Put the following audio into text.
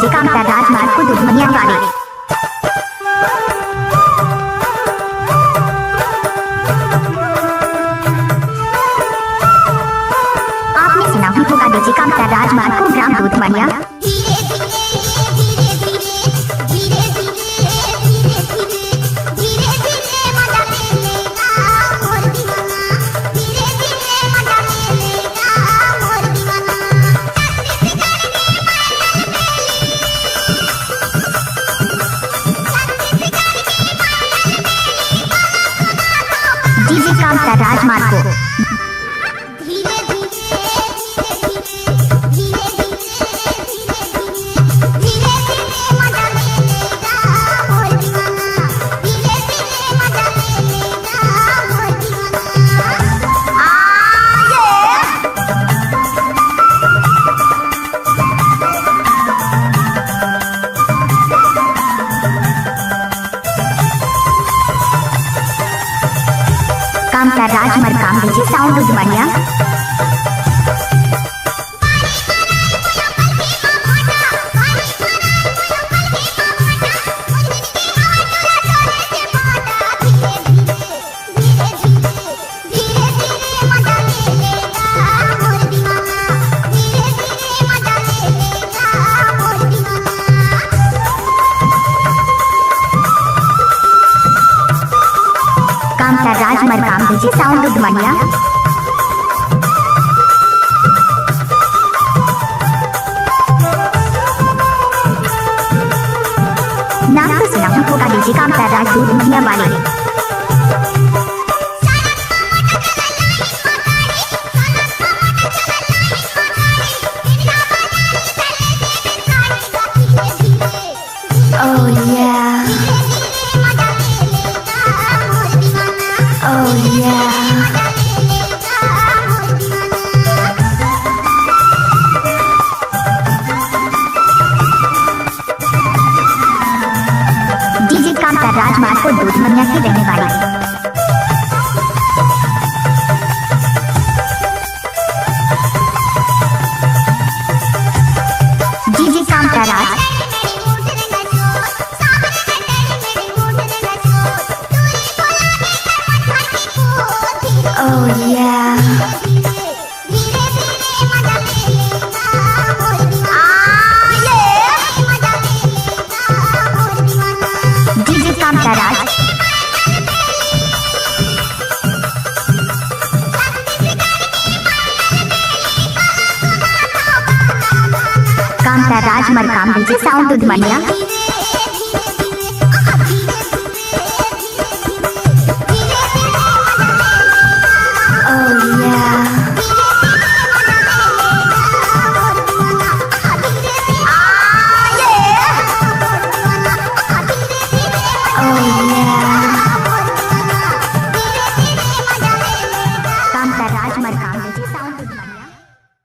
DJ Kamta राजमार्ग को दुधमनिया वाले। आपने सुना ही होगा डीजे कामता राजमार्ग को ग्राम दुधमनिया। डीजे कामता राजमार्ग को कामता राजमार्ग काम डीजे साउंड दुधमनिया। कामता राजमार्ग काम डीजे साउंड दुधमनिया। नाम तो सुना ही होगा डीजे कामता राज दुधमनिया वाले। Oh yeah, oh yeah। DJ Kamta राजमार्ग को दुधमनिया की रहने वाली। डीजे कामता राज oh yeah। डीजे कामता राज कामता राजमार्ग काम डीजे साउंड दुधमनिया।